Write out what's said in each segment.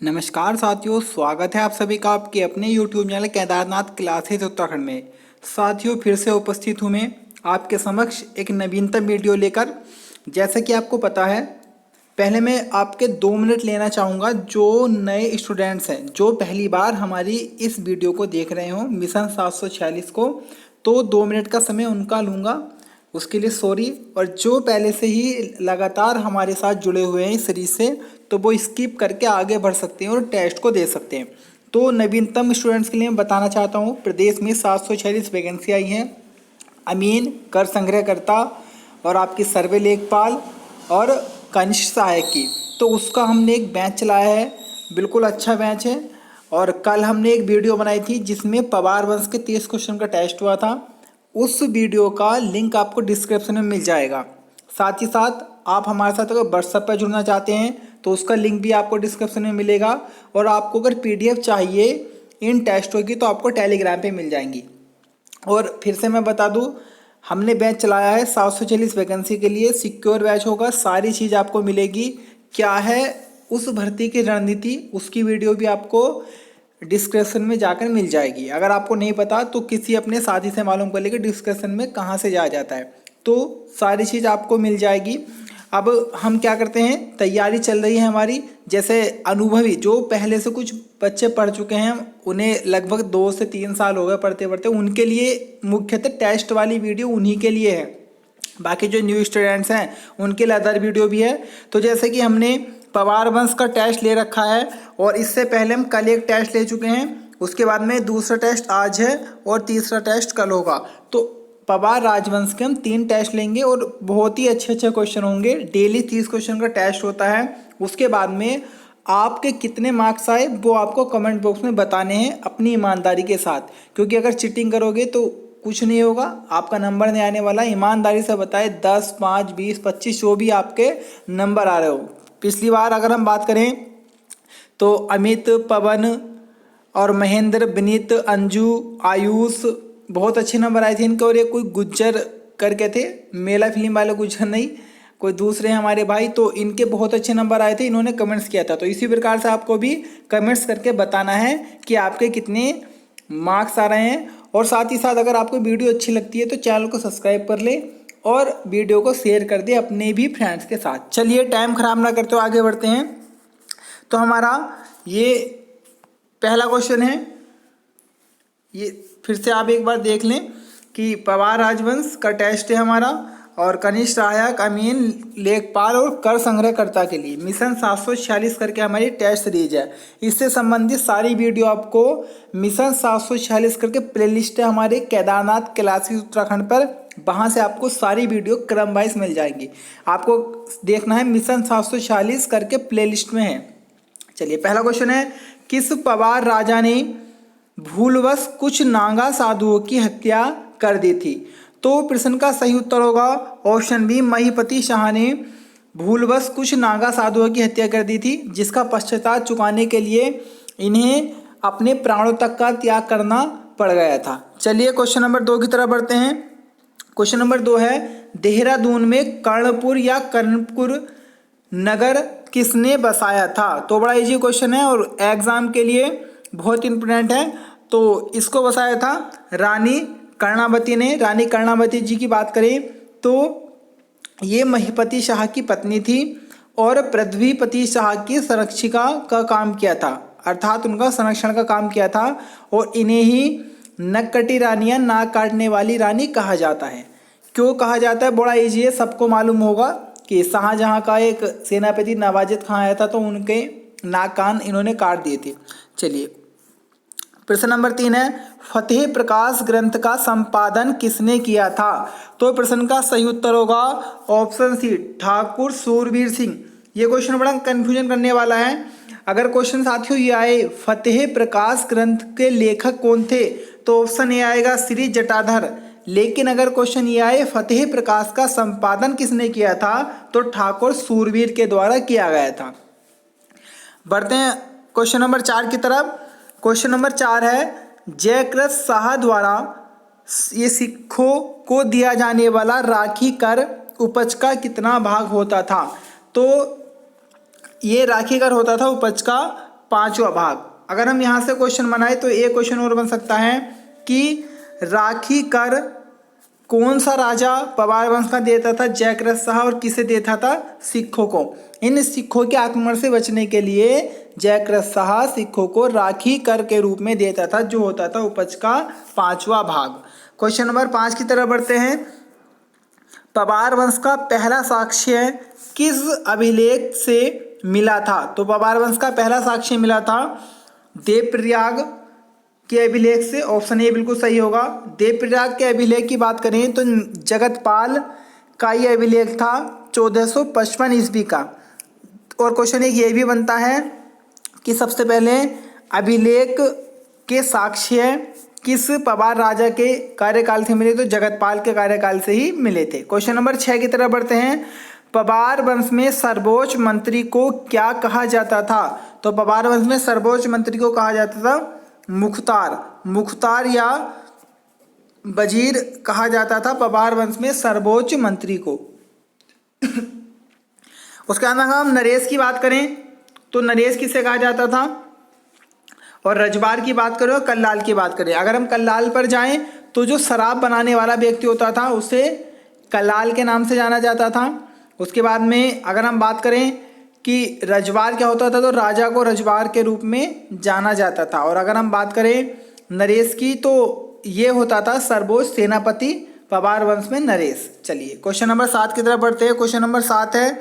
नमस्कार साथियों, स्वागत है आप सभी का आपके अपने YouTube channel Kedarnath classes Uttarakhand में। साथियों, फिर से उपस्थित हूँ मैं आपके समक्ष एक नवीनतम वीडियो लेकर। जैसे कि आपको पता है, पहले मैं आपके 2 मिनट लेना चाहूँगा। जो नए स्टूडेंट्स हैं, जो पहली बार हमारी इस वीडियो को देख रहे हो, मिशन 746 को, तो 2 मिनट का समय उनका लूँगा, उसके लिए सॉरी। और जो पहले से ही लगातार हमारे साथ जुड़े हुए हैं इस सीरीज से, तो वो स्किप करके आगे बढ़ सकते हैं और टेस्ट को दे सकते हैं। तो नवीनतम स्टूडेंट्स के लिए मैं बताना चाहता हूँ, प्रदेश में 746 वैकेंसी आई हैं। अमीन, कर संग्रहकर्ता और आपकी सर्वे लेखपाल और कनिष्ठ सहायक की। तो उसका हमने एक बैच चलाया है, बिल्कुल अच्छा बैच है। और कल हमने एक वीडियो बनाई थी जिसमें पवार वंश के 30 क्वेश्चन का टेस्ट हुआ था। उस वीडियो का लिंक आपको डिस्क्रिप्शन में मिल जाएगा। साथ ही साथ आप हमारे साथ अगर व्हाट्सएप पर जुड़ना चाहते हैं तो उसका लिंक भी आपको डिस्क्रिप्शन में मिलेगा। और आपको अगर PDF चाहिए इन टेस्टों की तो आपको टेलीग्राम पे मिल जाएंगी। और फिर से मैं बता दूं, हमने बैच चलाया है 746 वैकेंसी के लिए। सिक्योर बैच होगा, सारी चीज़ आपको मिलेगी। क्या है उस भर्ती की रणनीति, उसकी वीडियो भी आपको डिस्क्रिप्शन में जाकर मिल जाएगी। अगर आपको नहीं पता तो किसी अपने साथी से मालूम कर लेंगे डिस्क्रिप्शन में कहाँ से जाया जाता है, तो सारी चीज़ आपको मिल जाएगी। अब हम क्या करते हैं, तैयारी चल रही है हमारी। जैसे अनुभवी जो पहले से कुछ बच्चे पढ़ चुके हैं, उन्हें लगभग 2 से 3 साल हो गए पढ़ते पढ़ते, उनके लिए मुख्यतः टेस्ट वाली वीडियो उन्हीं के लिए है। बाकी जो न्यू स्टूडेंट्स हैं उनके लिए अदर वीडियो भी है। तो जैसे कि हमने पवार वंश का टेस्ट ले रखा है और इससे पहले हम कल एक टेस्ट ले चुके हैं, उसके बाद में दूसरा टेस्ट आज है और तीसरा टेस्ट कल होगा। तो पवार राजवंश के हम 3 टेस्ट लेंगे और बहुत ही अच्छे अच्छे क्वेश्चन होंगे। डेली 30 क्वेश्चन का टेस्ट होता है। उसके बाद में आपके कितने मार्क्स आए वो आपको कमेंट बॉक्स में बताने हैं अपनी ईमानदारी के साथ, क्योंकि अगर चीटिंग करोगे तो कुछ नहीं होगा, आपका नंबर नहीं आने वाला। ईमानदारी से बताए 10, 5, 20, 25 जो भी आपके नंबर आ रहे हो। पिछली बार अगर हम बात करें तो अमित, पवन और महेंद्र, विनीत, अंजू, आयुष, बहुत अच्छे नंबर आए थे इनके। और ये कोई गुज्जर करके थे, मेला फिल्म वाले गुज्जर नहीं, कोई दूसरे हमारे भाई, तो इनके बहुत अच्छे नंबर आए थे, इन्होंने कमेंट्स किया था। तो इसी प्रकार से आपको भी कमेंट्स करके बताना है कि आपके कितने मार्क्स आ रहे हैं। और साथ ही साथ अगर आपको वीडियो अच्छी लगती है तो चैनल को सब्सक्राइब कर ले और वीडियो को शेयर कर दे अपने भी फ्रेंड्स के साथ। चलिए टाइम खराब ना करते हुए आगे बढ़ते हैं। तो हमारा ये पहला क्वेश्चन है, ये फिर से आप एक बार देख लें कि पवार राजवंश का टेस्ट है हमारा, और कनिष्ठ सहायक, अमीन, लेखपाल और कर संग्रहकर्ता के लिए मिशन 746 करके हमारी टेस्ट सीरीज है। इससे संबंधित सारी वीडियो आपको मिशन 746 करके प्लेलिस्ट है हमारे केदारनाथ क्लासेस उत्तराखंड पर, वहाँ से आपको सारी वीडियो क्रम वाइज मिल जाएंगी। आपको देखना है मिशन 746 करके प्लेलिस्ट में है। चलिए पहला क्वेश्चन है, किस पवार राजा ने भूलवश कुछ नागा साधुओं की हत्या कर दी थी? तो प्रश्न का सही उत्तर होगा ऑप्शन बी, महीपति शाह ने भूलवश कुछ नागा साधुओं की हत्या कर दी थी, जिसका पश्चाताप चुकाने के लिए इन्हें अपने प्राणों तक का त्याग करना पड़ गया था। चलिए क्वेश्चन नंबर 2 की तरफ बढ़ते हैं। क्वेश्चन नंबर 2 है, देहरादून में कर्णपुर या कर्णपुर नगर किसने बसाया था? तो बड़ा इजी क्वेश्चन है और एग्जाम के लिए बहुत इंपॉर्टेंट है। तो इसको बसाया था रानी कर्णावती ने। रानी कर्णावती जी की बात करें तो ये महीपति शाह की पत्नी थी और पृथ्वीपति शाह की संरक्षिका का काम किया था, अर्थात उनका संरक्षण का काम किया था। और इन्हें ही नक्कटी रानी या नाक काटने वाली रानी कहा जाता है। क्यों कहा जाता है? बड़ा इजी है, सबको मालूम होगा कि शाहजहाँ का एक सेनापति नवाजिद खां आया था तो उनके नाक कान इन्होंने काट दिए थे। चलिए प्रश्न नंबर 3 है, फतेह प्रकाश ग्रंथ का संपादन किसने किया था? तो प्रश्न का सही उत्तर होगा ऑप्शन सी, ठाकुर सूरवीर सिंह। ये क्वेश्चन बड़ा कंफ्यूजन करने वाला है। अगर क्वेश्चन साथियों ये आए फतेह प्रकाश ग्रंथ के लेखक कौन थे, तो ऑप्शन ए आएगा श्री जटाधर। लेकिन अगर क्वेश्चन ये आए फतेह प्रकाश का संपादन किसने किया था, तो ठाकुर सूरवीर के द्वारा किया गया था। बढ़ते हैं क्वेश्चन नंबर 4 की तरफ। क्वेश्चन नंबर 4 है, जयकृत शाह द्वारा ये सिखों को दिया जाने वाला राखी कर उपज का कितना भाग होता था? तो ये राखी कर होता था उपज का पांचवा भाग। अगर हम यहाँ से क्वेश्चन बनाए तो एक क्वेश्चन और बन सकता है कि राखी कर कौन सा राजा पवार वंश का देता था? जयद्रथ शाह। और किसे देता था? सिखों को। इन सिखों के आक्रमण से बचने के लिए जयद्रथ शाह सिखों को राखी कर के रूप में देता था, जो होता था उपज का पांचवा भाग। क्वेश्चन नंबर 5 की तरफ बढ़ते हैं। पवार वंश का पहला साक्ष्य किस अभिलेख से मिला था? तो पवार वंश का पहला साक्ष्य मिला था देवप्रयाग के अभिलेख से। ऑप्शन ए बिल्कुल सही होगा। देवप्रयाग के अभिलेख की बात करें तो जगतपाल का ये अभिलेख था 1455 ईस्वी का। और क्वेश्चन एक ये भी बनता है कि सबसे पहले अभिलेख के साक्ष्य किस पवार राजा के कार्यकाल से मिले? तो जगतपाल के कार्यकाल से ही मिले थे। क्वेश्चन नंबर 6 की तरफ बढ़ते हैं। पवार वंश में सर्वोच्च मंत्री को क्या कहा जाता था? तो पवार वंश में सर्वोच्च मंत्री को कहा जाता था मुख्तार या वजीर कहा जाता था पवार वंश में सर्वोच्च मंत्री को। उसके बाद हम नरेश की बात करें तो नरेश किसे कहा जाता था? और रजवार की बात करें और कल्लाल की बात करें। अगर हम कल्लाल पर जाएं तो जो शराब बनाने वाला व्यक्ति होता था उसे कल्लाल के नाम से जाना जाता था। उसके बाद में अगर हम बात करें कि रजवार क्या होता था, तो राजा को रजवार के रूप में जाना जाता था। और अगर हम बात करें नरेश की तो ये होता था सर्वोच्च सेनापति पवार वंश में नरेश। चलिए क्वेश्चन नंबर 7 की तरफ बढ़ते हैं। क्वेश्चन नंबर 7 है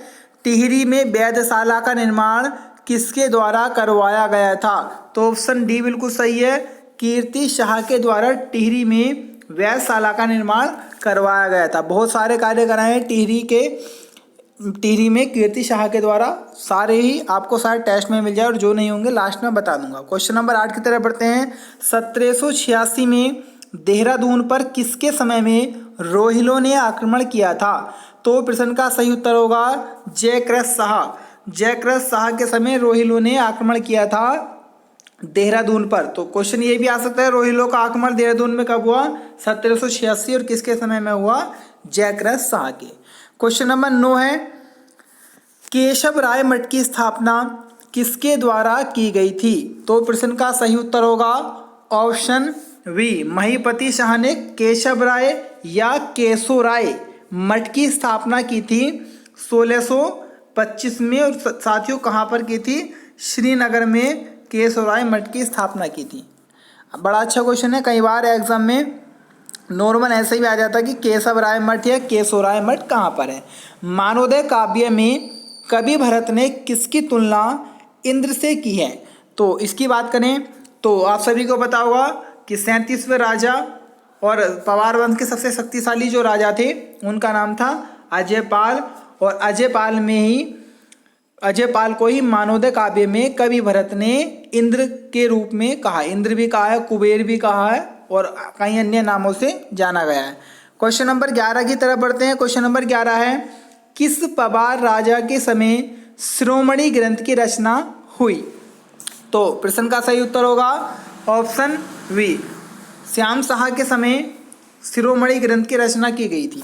टिहरी में वेधशाला का निर्माण किसके द्वारा करवाया गया था? तो ऑप्शन डी बिल्कुल सही है। कीर्ति शाह के द्वारा टिहरी में वेधशाला का निर्माण करवाया गया था। बहुत सारे कार्य कराए टिहरी में कीर्ति शाह के द्वारा। सारे ही आपको सारे टेस्ट में मिल जाए और जो नहीं होंगे लास्ट में बता दूंगा। क्वेश्चन नंबर 8 की तरफ बढ़ते हैं। 1786 में देहरादून पर किसके समय में रोहिलों ने आक्रमण किया था? तो प्रश्न का सही उत्तर होगा जयद्रथ शाह के समय रोहिलों ने आक्रमण किया था देहरादून पर। तो क्वेश्चन ये भी आ सकता है रोहिलों का आक्रमण देहरादून में कब हुआ? 1786। और किसके समय में हुआ? जयद्रथ शाह के। क्वेश्चन नंबर 9 है केशव राय मठ की स्थापना किसके द्वारा की गई थी? तो प्रश्न का सही उत्तर होगा ऑप्शन वी, महीपति शाह ने केशव राय या केशव राय मठ की स्थापना की थी 1625 में। और साथियों कहाँ पर की थी? श्रीनगर में केशव राय मठ की स्थापना की थी। बड़ा अच्छा क्वेश्चन है। कई बार एग्जाम में नॉर्मल ऐसे भी आ जाता है कि केशव राय मठ या केशव राय मठ कहाँ पर है। मानवोदय काव्य में कवि भरत ने किसकी तुलना इंद्र से की है? तो इसकी बात करें तो आप सभी को पता होगा कि 37वें राजा और पवार वंश के सबसे शक्तिशाली जो राजा थे उनका नाम था अजयपाल। और अजयपाल को ही मानवोदय काव्य में कवि भरत ने इंद्र के रूप में कहा। इंद्र भी कहा है, कुबेर भी कहा है और कई अन्य नामों से जाना गया है। क्वेश्चन नंबर 11 की तरफ बढ़ते हैं। क्वेश्चन नंबर 11 है किस पवार राजा के समय शिरोमणि ग्रंथ की रचना हुई? तो प्रश्न का सही उत्तर होगा ऑप्शन वी, श्याम शाह के समय शिरोमणि ग्रंथ की रचना की गई थी।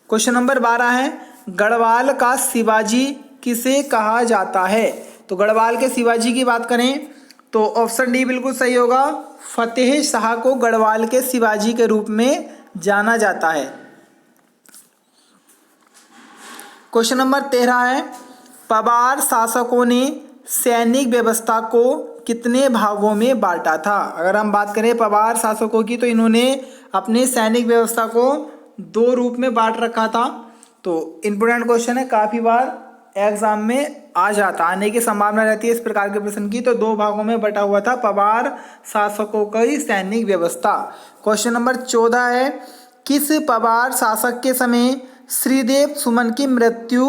क्वेश्चन नंबर 12 है गढ़वाल का शिवाजी किसे कहा जाता है? तो गढ़वाल के शिवाजी की बात करें तो ऑप्शन डी बिल्कुल सही होगा। फतेह शाह को गढ़वाल के शिवाजी के रूप में जाना जाता है। क्वेश्चन नंबर 13 है पवार शासकों ने सैनिक व्यवस्था को कितने भागों में बांटा था? अगर हम बात करें पवार शासकों की तो इन्होंने अपनी सैनिक व्यवस्था को 2 रूप में बांट रखा था। तो इम्पोर्टेंट क्वेश्चन है, काफ़ी बार एग्जाम में आ जाता, आने की संभावना रहती है इस प्रकार के प्रश्न की। तो 2 भागों में बटा हुआ था पवार शासकों की सैनिक व्यवस्था। क्वेश्चन नंबर 14 है किस पवार शासक के समय श्रीदेव सुमन की मृत्यु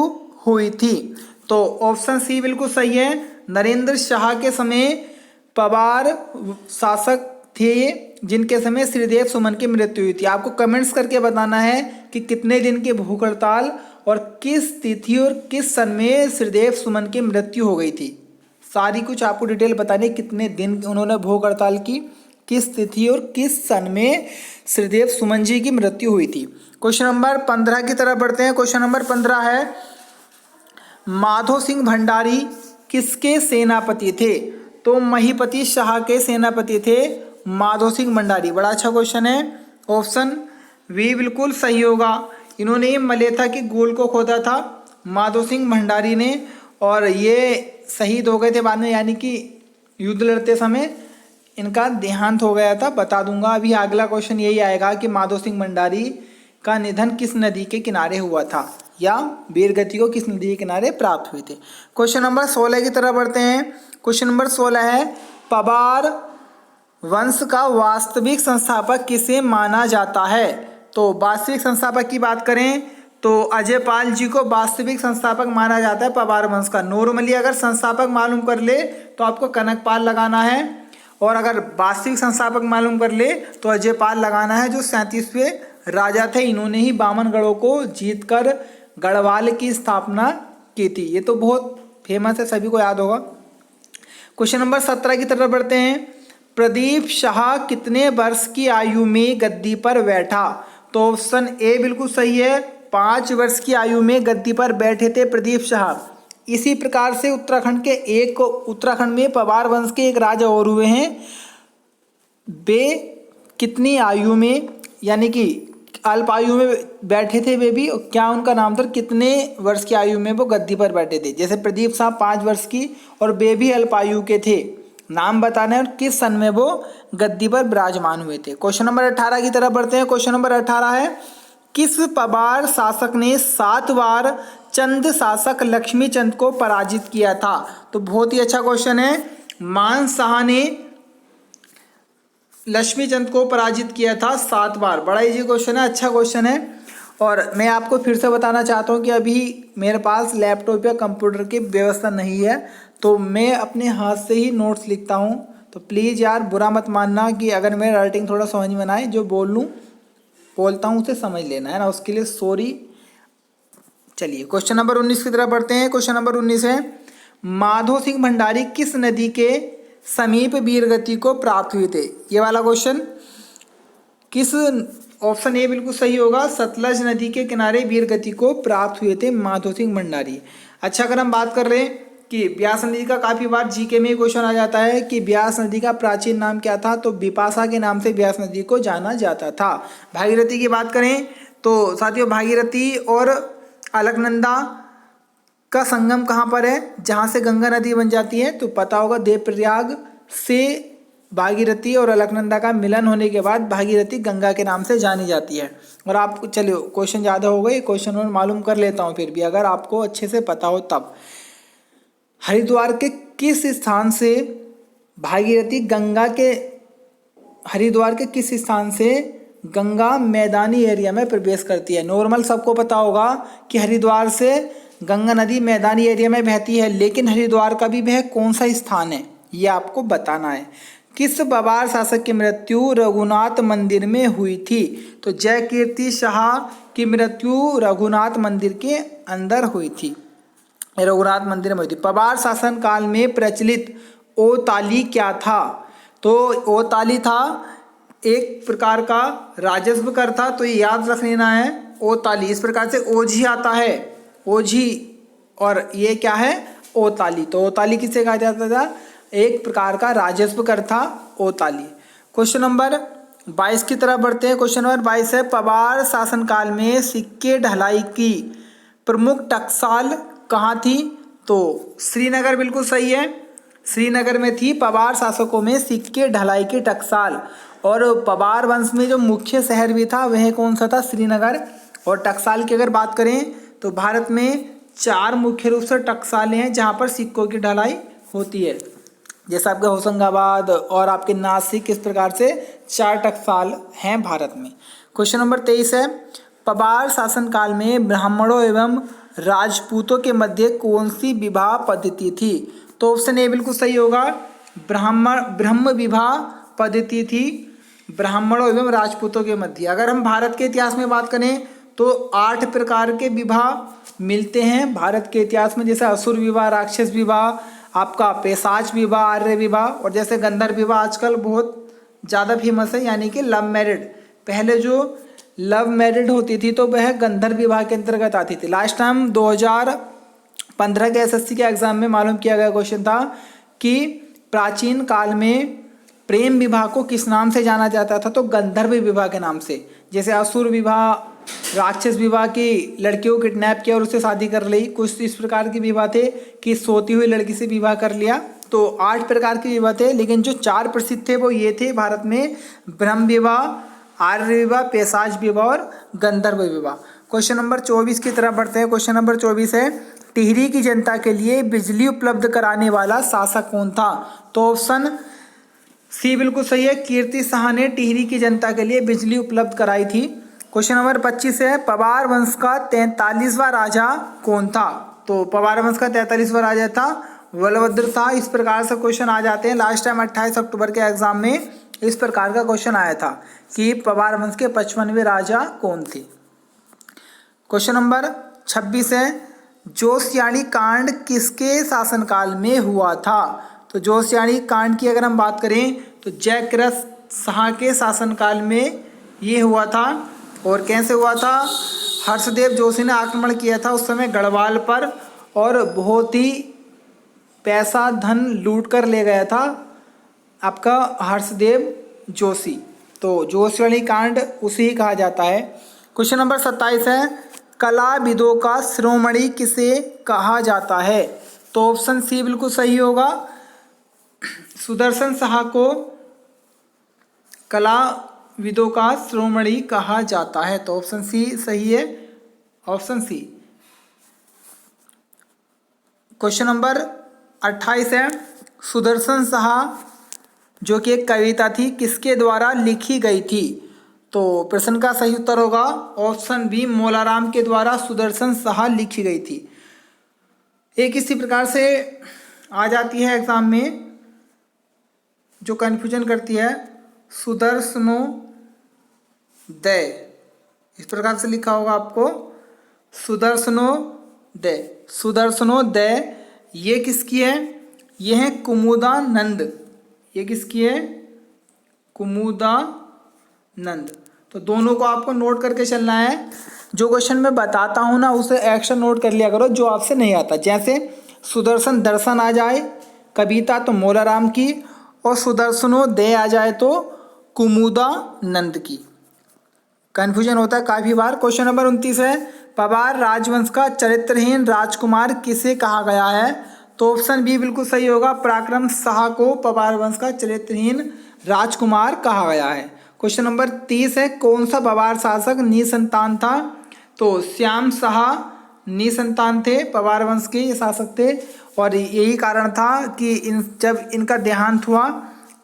हुई थी? तो ऑप्शन सी बिल्कुल सही है। नरेंद्र शाह के समय पवार शासक थे जिनके समय श्रीदेव सुमन की मृत्यु हुई थी। आपको कमेंट्स करके बताना है कि कितने दिन की भूख हड़ताल और किस तिथि और किस सन में श्रीदेव सुमन की मृत्यु हो गई थी। सारी कुछ आपको डिटेल बतानी, कितने दिन उन्होंने भूख हड़ताल की, किस तिथि और किस सन में श्रीदेव सुमन जी की मृत्यु हुई थी। क्वेश्चन नंबर 15 की तरफ बढ़ते हैं। क्वेश्चन नंबर 15 है माधो सिंह भंडारी किसके सेनापति थे? तो महीपति शाह के सेनापति थे माधो सिंह भंडारी। बड़ा अच्छा क्वेश्चन है, ऑप्शन वी बिल्कुल सही होगा। इन्होंने मलेथा के गोल को खोदा था माधो सिंह भंडारी ने, और ये शहीद हो गए थे बाद में, यानी कि युद्ध लड़ते समय इनका देहांत हो गया था। बता दूंगा अभी। अगला क्वेश्चन यही आएगा कि माधो सिंह भंडारी का निधन किस नदी के किनारे हुआ था, या वीरगति को किस नदी के किनारे प्राप्त हुए थे। क्वेश्चन नंबर 16 की तरफ बढ़ते हैं। क्वेश्चन नंबर 16 है, पवार वंश का वास्तविक संस्थापक किसे माना जाता है। तो वास्तविक संस्थापक की बात करें तो अजय पाल जी को वास्तविक संस्थापक माना जाता है पवार वंश का। नॉर्मली अगर संस्थापक मालूम कर ले तो आपको कनक पाल लगाना है, और अगर वास्तविक संस्थापक मालूम कर ले तो अजय पाल लगाना है, जो 37वें राजा थे। इन्होंने ही बामनगढ़ों को जीतकर गढ़वाल की स्थापना की थी। ये तो बहुत फेमस है, सभी को याद होगा। क्वेश्चन नंबर 17 की तरफ बढ़ते हैं। प्रदीप शाह कितने वर्ष की आयु में गद्दी पर बैठा। तो ऑप्शन ए बिल्कुल सही है, 5 वर्ष की आयु में गद्दी पर बैठे थे प्रदीप शाह। इसी प्रकार से उत्तराखंड में पवार वंश के एक राजा और हुए हैं। वे कितनी आयु में, यानी कि अल्प आयु में बैठे थे वे भी, क्या उनका नाम था, कितने वर्ष की आयु में वो गद्दी पर बैठे थे। जैसे प्रदीप शाह 5 वर्ष की और वे भी अल्प आयु के थे। नाम बताना है और किस सन में वो गद्दी पर विराजमान हुए थे। क्वेश्चन नंबर 18 की तरफ बढ़ते हैं। क्वेश्चन नंबर 18 है, किस पवार शासक ने 7 बार चंद शासक लक्ष्मी चंद को पराजित किया था। तो बहुत ही अच्छा क्वेश्चन है। मान शाह ने लक्ष्मी चंद को पराजित किया था 7 बार। बड़ा इजी क्वेश्चन है, अच्छा क्वेश्चन है। और मैं आपको फिर से बताना चाहता हूँ कि अभी मेरे पास लैपटॉप या कंप्यूटर की व्यवस्था नहीं है, तो मैं अपने हाथ से ही नोट्स लिखता हूँ। तो प्लीज़ यार बुरा मत मानना कि अगर मेरा राइटिंग थोड़ा समझ में ना आए, जो बोलता हूँ उसे समझ लेना है ना, उसके लिए सॉरी। चलिए क्वेश्चन नंबर 19 की तरफ बढ़ते हैं। क्वेश्चन नंबर 19 है, माधो सिंह भंडारी किस नदी के समीप वीरगति को प्राप्त हुए थे। ये वाला क्वेश्चन किस, ऑप्शन ए बिल्कुल सही होगा, सतलज नदी के किनारे वीरगति को प्राप्त हुए थे माधो सिंह भंडारी। अच्छा, अगर हम बात कर रहे हैं कि ब्यास नदी का, काफ़ी बार जीके में क्वेश्चन आ जाता है कि ब्यास नदी का प्राचीन नाम क्या था, तो बिपाशा के नाम से ब्यास नदी को जाना जाता था। भागीरथी की बात करें तो साथियों, भागीरथी और अलकनंदा का संगम कहाँ पर है, जहाँ से गंगा नदी बन जाती है। तो पता होगा, देवप्रयाग से भागीरथी और अलकनंदा का मिलन होने के बाद भागीरथी गंगा के नाम से जानी जाती है। और आपको चलिए क्वेश्चन ज़्यादा हो गए, क्वेश्चन और मालूम कर लेता हूँ फिर भी, अगर आपको अच्छे से पता हो तब। हरिद्वार के किस स्थान से भागीरथी हरिद्वार के किस स्थान से गंगा मैदानी एरिया में प्रवेश करती है। नॉर्मल सबको पता होगा कि हरिद्वार से गंगा नदी मैदानी एरिया में बहती है, लेकिन हरिद्वार का भी वह कौन सा स्थान है ये आपको बताना है। किस पवार शासक की मृत्यु रघुनाथ मंदिर में हुई थी। तो जय कीर्ति शाह की मृत्यु रघुनाथ मंदिर के अंदर हुई थी, रघुनाथ मंदिर में हुई थी। पवार शासन काल में प्रचलित ओताली क्या था। तो ओताली था एक प्रकार का राजस्व कर था, तो ये याद रख लेना है ओताली। इस प्रकार से ओझी आता है, ओझी, और ये क्या है, ओताली। तो ओताली किसे कहा जाता था, एक प्रकार का राजस्व कर था ओताली। क्वेश्चन नंबर 22 की तरफ बढ़ते हैं। क्वेश्चन नंबर 22 है, पवार शासनकाल में सिक्के ढलाई की प्रमुख टकसाल कहाँ थी। तो श्रीनगर बिल्कुल सही है, श्रीनगर में थी पवार शासकों में सिक्के ढलाई की टकसाल। और पवार वंश में जो मुख्य शहर भी था वह कौन सा था, श्रीनगर। और टकसाल की अगर बात करें तो भारत में 4 मुख्य रूप से टकसालें हैं जहाँ पर सिक्कों की ढलाई होती है, जैसे आपके होशंगाबाद और आपके नासिक, इस प्रकार से 4 टकसाल हैं भारत में। क्वेश्चन नंबर 23 है, पवार शासनकाल में ब्राह्मणों एवं राजपूतों के मध्य कौन सी विवाह पद्धति थी। तो ऑप्शन ए बिल्कुल सही होगा, ब्रह्म विवाह पद्धति थी ब्राह्मणों एवं राजपूतों के मध्य। अगर हम भारत के इतिहास में बात करें तो 8 प्रकार के विवाह मिलते हैं भारत के इतिहास में, जैसे असुर विवाह, राक्षस विवाह, आपका पेशाच विवाह, आर्य विवाह, और जैसे गंधर्व विवाह आजकल बहुत ज़्यादा फेमस है, यानी कि लव मैरिड। पहले जो लव मैरिड होती थी तो वह गंधर्व विवाह के अंतर्गत आती थी। लास्ट टाइम 2015 के एसएससी के एग्जाम में मालूम किया गया क्वेश्चन था कि प्राचीन काल में प्रेम विवाह को किस नाम से जाना जाता था? तो गंधर्व विवाह के नाम से। जैसे असुर विवाह, राक्षस विवाह की लड़कियों को किडनैप किया और उससे शादी कर ली, कुछ इस प्रकार के विवाह थे कि सोती हुई लड़की से विवाह कर लिया। तो 8 प्रकार के विवाह थे, लेकिन जो 4 प्रसिद्ध थे वो ये थे भारत में: ब्रह्म विवाह, आर्य विवाह, पैशाच विवाह और गंधर्व विवाह। क्वेश्चन नंबर 24 की तरफ बढ़ते हैं। क्वेश्चन नंबर 24 है, टिहरी की जनता के लिए बिजली उपलब्ध कराने वाला शासक कौन था? तो ऑप्शन सी बिल्कुल सही है, कीर्ति शाह ने टिहरी की जनता के लिए बिजली उपलब्ध कराई थी। क्वेश्चन नंबर 25 है, पवार वंश का 43वां राजा कौन था? तो पवार वंश का 43वां राजा था बलभद्र शाह। इस प्रकार से क्वेश्चन आ जाते हैं। लास्ट टाइम 28 अक्टूबर के एग्जाम में इस प्रकार का क्वेश्चन आया था कि पवार वंश के 55वें राजा कौन थे। क्वेश्चन नंबर 26 है, जोशियाड़ी कांड किसके शासनकाल में हुआ था? तो जोशियाड़ी कांड की अगर हम बात करें तो जयकृत शाह के शासनकाल में ये हुआ था। और कैसे हुआ था? हर्षदेव जोशी ने आक्रमण किया था उस समय गढ़वाल पर, और बहुत ही पैसा धन लूट कर ले गया था आपका हर्षदेव जोशी। तो जोशियाड़ी कांड उसे ही कहा जाता है। क्वेश्चन नंबर 27 है, कलाविदों का शिरोमणि किसे कहा जाता है? तो ऑप्शन सी बिल्कुल सही होगा, सुदर्शन शाह को कलाविदों का शिरोमणि कहा जाता है। तो ऑप्शन सी सही है, ऑप्शन सी। क्वेश्चन नंबर 28 है, सुदर्शन शाह जो कि एक कविता थी किसके द्वारा लिखी गई थी? तो प्रश्न का सही उत्तर होगा ऑप्शन बी, मौलाराम के द्वारा सुदर्शन शाह लिखी गई थी। एक इसी प्रकार से आ जाती है एग्जाम में जो कन्फ्यूजन करती है, सुदर्शनोदय, इस प्रकार से लिखा होगा आपको सुदर्शनोदय। सुदर्शनोदय ये किसकी है? ये है कुमुदानंद। ये किसकी है? कुमुदानंद। तो दोनों को आपको नोट करके चलना है। जो क्वेश्चन मैं बताता हूँ ना उसे एक्शन नोट कर लिया करो जो आपसे नहीं आता। जैसे सुदर्शन दर्शन आ जाए कविता तो मौलाराम की, और सुदर्शनोदय आ जाए तो कुमुदानंद की। कन्फ्यूजन होता है काफ़ी बार। क्वेश्चन नंबर 29 है, पवार राजवंश का चरित्रहीन राजकुमार किसे कहा गया है? तो ऑप्शन बी बिल्कुल सही होगा, पराक्रम शाह को पवार वंश का चरित्रहीन राजकुमार कहा गया है। क्वेश्चन नंबर 30 है, कौन सा पवार शासक निसंतान था? तो श्याम शाह निसंतान थे, पवार वंश के शासक थे, और यही कारण था कि जब इनका देहांत हुआ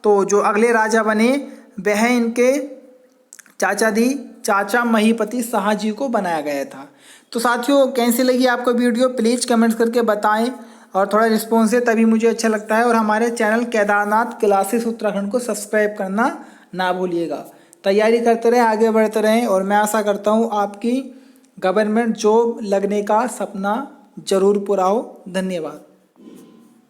तो जो अगले राजा बने वह इनके चाचा महीपति शाह जी को बनाया गया था। तो साथियों कैसी लगी आपको वीडियो प्लीज़ कमेंट्स करके बताएं, और थोड़ा रिस्पॉन्स है तभी मुझे अच्छा लगता है। और हमारे चैनल केदारनाथ क्लासेस उत्तराखंड को सब्सक्राइब करना ना भूलिएगा। तैयारी करते रहें, आगे बढ़ते रहें, और मैं आशा करता हूँ आपकी गवर्नमेंट जॉब लगने का सपना जरूर पूरा हो। धन्यवाद।